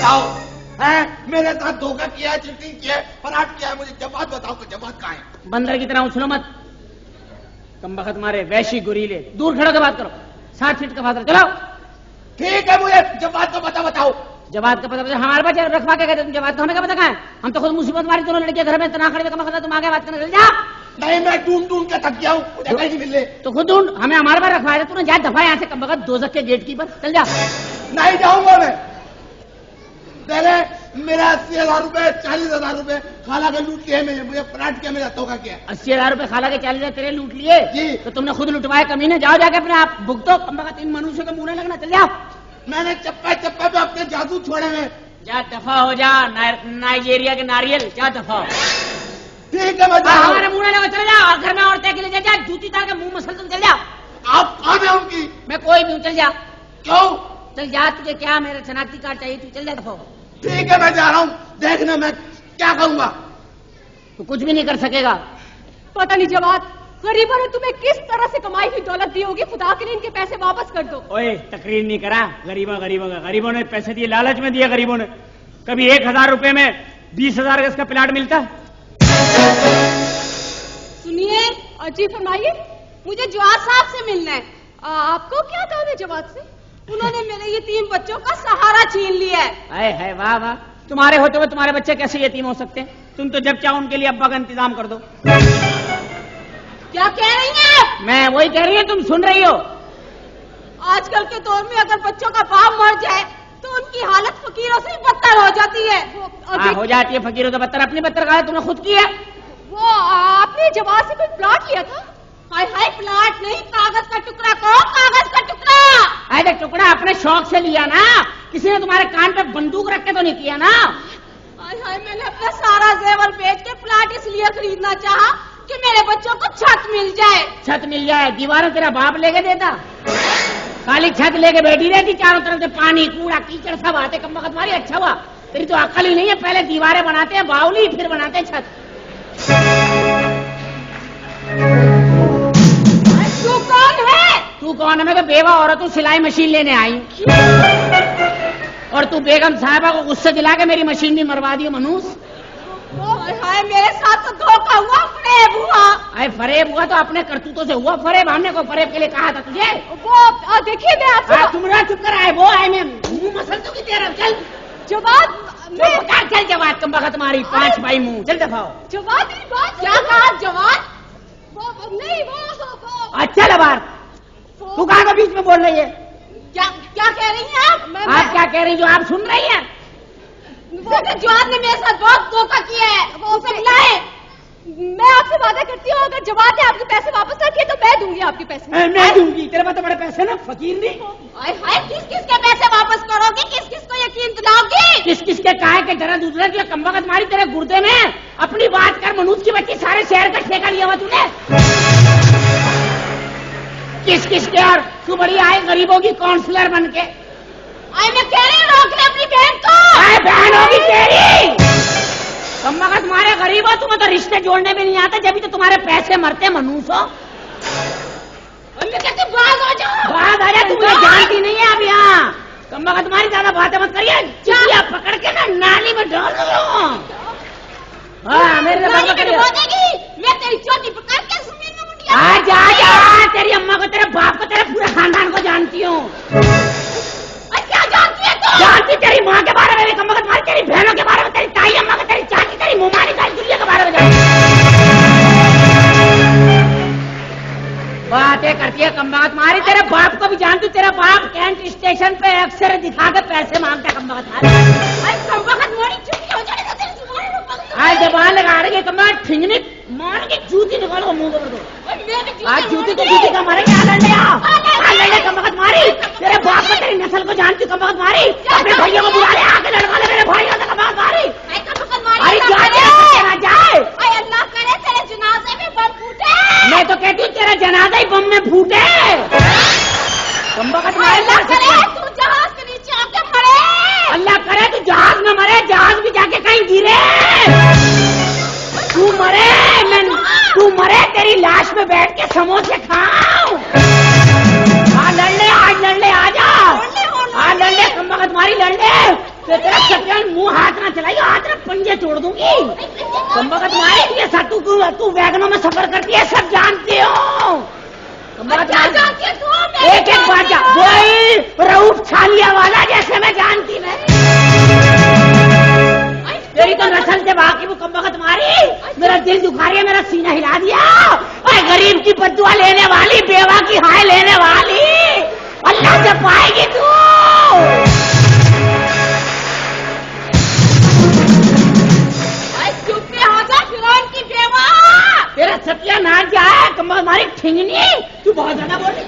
बताओ है, मेरे साथ धोखा किया है, चीटिंग किया है, फराड किया है, मुझे जवाब बताओ कि जवाब कहाँ है? बंदर की तरह उछलो मत, कम बखत मारे वैशी गुरीले, दूर खड़ो के बात करो, 60 फीट का फासला। चलो ठीक है, मुझे जवाब तो बताओ। जवाब का पता हमारे पास रखवा के कहते तुम जवाब का हमें क्या पता कहाँ है? हम तो खुद मुसीबत मारी, दोनों लड़के घर में तना खड़े कम बखत तुम आगे बात करने चल जा। नहीं, मैं ढूंढ के थक गया हूँ, मुझे कहीं मिल ले तो खुद ढूंढ, हमें हमारे बार रखवाया था, तूने जा दफा यहाँ से कम बखत दोजख के गेट कीपर, चल जा। नहीं जाऊंगा मैं, मेरा 80,000 रुपए 40,000 रुपए खाला के लूट लिए हैं, मुझे फराड किया, मेरा धोखा किया। 80,000 रुपए खाला के 40,000 तेरे लूट लिए जी। तो तुमने खुद लुटवाए कमीने, जाओ जाके अपने आप भुगतो, कम बखत इन मनुष्यों के मुंह लगना, चल जाओ। मैंने चप्पा पे अपने जादू छोड़े हैं। जा दफा हो जा, नाइजीरिया के नारियल, जा दफा। ठीक है, मैं जा रहा हूं। हमारे मुंह लगा, चले जाओ, घर में औरतें के लिए जा, जूती तार के मुंह मसल तुम चल जाओ। आप कौन है उनकी? मैं कोई भी हूँ, चल जा। क्यों? चल जा, तुझे क्या मेरा शनाख्ती कार्ड चाहिए, तू चल जा दफा। ठीक है, मैं जा रहा हूँ, देखना मैं क्या करूंगा। तू कुछ भी नहीं कर सकेगा। पता नहीं जवाब, गरीबों ने तुम्हें किस तरह से कमाई हुई दौलत दी होगी, खुदा के लिए इनके पैसे वापस कर दो। ओए तकरीर नहीं करा, गरीबों ने पैसे दिए, लालच में दिया गरीबों ने। कभी 1,000 रुपए में 20,000 गज का प्लाट मिलता। सुनिए और जी फरमाइए, मुझे जवाद साहब से मिलना है। आपको क्या काम है जवाद से? उन्होंने मेरे यतीम बच्चों का सहारा छीन लिया है। है वाह वाह, तुम्हारे होते हुए तुम्हारे बच्चे कैसे यतीम हो सकते हैं? तुम तो जब चाहो उनके लिए अब्बा का इंतजाम कर दो। क्या कह रही हैं? मैं वही कह रही हूँ, तुम सुन रही हो। आजकल के दौर में अगर बच्चों का बाप मर जाए तो उनकी हालत फकीरों से बदतर हो जाती है। हो जाती है फकीरों से बदतर, अपनी बदतर का तुमने खुद किया। वो आपने जवाब से कोई प्लॉट लिया था? हाय हाय, प्लॉट नहीं, कागज का टुकड़ा कहो, कागज का टुकड़ा। अरे टुकड़ा अपने शौक से लिया ना, किसी ने तुम्हारे कान पे बंदूक रख के तो नहीं किया ना। हाय हाय, मैंने अपना सारा जेवर बेच के प्लॉट इसलिए खरीदना चाहा कि मेरे बच्चों को छत मिल जाए। छत मिल जाए? दीवारें तेरा बाप लेके देता, खाली छत लेके बैठी रहती, चारों तरफ से पानी कूड़ा कीचड़ सब आते, कम वक्त मारी। अच्छा हुआ, तेरी तो अक्ल ही नहीं है, पहले दीवारें बनाते हैं बावली, फिर बनाते हैं छत। तू कौन है? तू कौन है? मैं तो बेवा औरत हूँ, सिलाई मशीन लेने आई हूँ। और तू बेगम साहबा को गुस्से दिला के मेरी मशीन भी मरवा दी मनुष्य। हाय, मेरे साथ तो धोखा हुआ, फरेब हुआ। अरे फरेब हुआ तो अपने करतूतों से हुआ फरेब, हमने को फरेब के लिए कहा था तुझे। वो देखिए, मैं आपसे तुम चुप कर आए, वो आए, मैं मुंह मसल दूंगी तेरा। चल जवाब, चल जवाब, तुम बखत मारी 5 भाई मुंह, चल दफाओ। जवाब मेरी बात क्या कहा? जवाब नहीं, वो अच्छा लबार, तू कहाँ का बीच में बोल रही है? क्या कह रही हैं आप? आप क्या कह रही जो आप सुन रही हैं? वो जवाब ने मेरे साथ बहुत धोखा किया है, वो उसे बुलाए। मैं आपसे वादा करती हूँ, अगर जवाब ने आपके पैसे वापस ना किए तो मैं दूंगी आपके पैसे। मैं दूंगी? तेरे पास तो बड़े पैसे ना, फकीर नहीं। हाय, किस किस के पैसे वापस करोगे? किस किस को यकीन दिलाओगे? किस किस के कहा के जरा दूसरा जो कमबख्त मारी तेरे गुर्दे में। अपनी बात कर, मनुष्य की बच्ची, सारे शहर का ठेका लिया हुआ तूने। किस किस के? और तू बड़ी आए गरीबों की काउंसलर बन के। मैं कह रही हूँ, रोक ले अपनी बहन को। बहन होगी तेरी, कमबख्त मारे गरीब हो, तुम्हें तो रिश्ते जोड़ने में नहीं आता, जब भी तो तुम्हारे पैसे मरते मनुष्य हो। बात आ जा, तुम्हें जानती नहीं है अब यहाँ। कमबख्त मारी ज्यादा बातें मत करिए, चिड़िया पकड़ के ना नाली में डाल दो। हाँ, मेरे मैं तेरी चोटी पकड़ के जमीन में मुंडिया। जा, तेरी अम्मा को, तेरे बाप को, तेरे पूरे खानदान को जानती हूँ। क्या जानती है तू? जानती तेरी माँ के बारे में भी, कमबख्त मारी तेरी बहनों के बारे में, तेरी ताई अम्मा के, तेरी चाची, तेरी मुमानी, सारी दुनिया के बारे में बातें करती है कमबख्त मारी। तेरे बाप को भी जानती, तेरा बाप कैंट स्टेशन पे अक्सर दिखा के पैसे मांगता है कमबख्त मारी। कमबख्त मारी, चुप हो जाने दो, तेरी आज जबान लगा रही है, कमबख्त ठिंगनी मार के जूती निकालो मुंह कर दो। आज जूती तो जूती का मारेंगे। लड़ने कमबख्त मारी, तेरे बाप को, तेरी नस्ल को जानती कमबख्त मारी। अपने भाइयों को बुला ले, आके लड़का ले मेरे भाइयों से कमबख्त मारी। अरे जाए, अल्लाह करे तेरे जनाजे में बम फूटे। मैं तो कहती हूँ तेरा जनाजा ही बम में फूटे। कमबख्त मारी, अल्लाह करे तू जहाज के नीचे आके मरे। अल्लाह करे तू जहाज में मरे, जहाज भी जाके कहीं गिरे। तू मरे, तेरी लाश में बैठ के समोसे खाऊं। आज लड़ ले, आ जा। आज लड़ ले, कमबख्त मारी, लड़ ले। तेरा दूंगी। कमबख्त मारी ये सब तू वैगनों में सफर करती है, सब जानती हो। क्या जानती है तू? एक एक बात जा, वही रऊफ छालिया वाला जैसे मैं जानती नहीं। तेरी तो नस्ल से बाकी वो कमबख्त मारी, मेरा दिल दुखा रही है, मेरा सीना हिला दिया। और गरीब की बद्दुआ लेने वाली, बेवा की हाय लेने वाली, अल्लाह से पाएगी तू। चुप पे हो जा फिरौन की बेवा। तेरा सत्यानाश क्या है? कमबख्त मारी ठिंगनी, तू बहुत ज्यादा बोल रही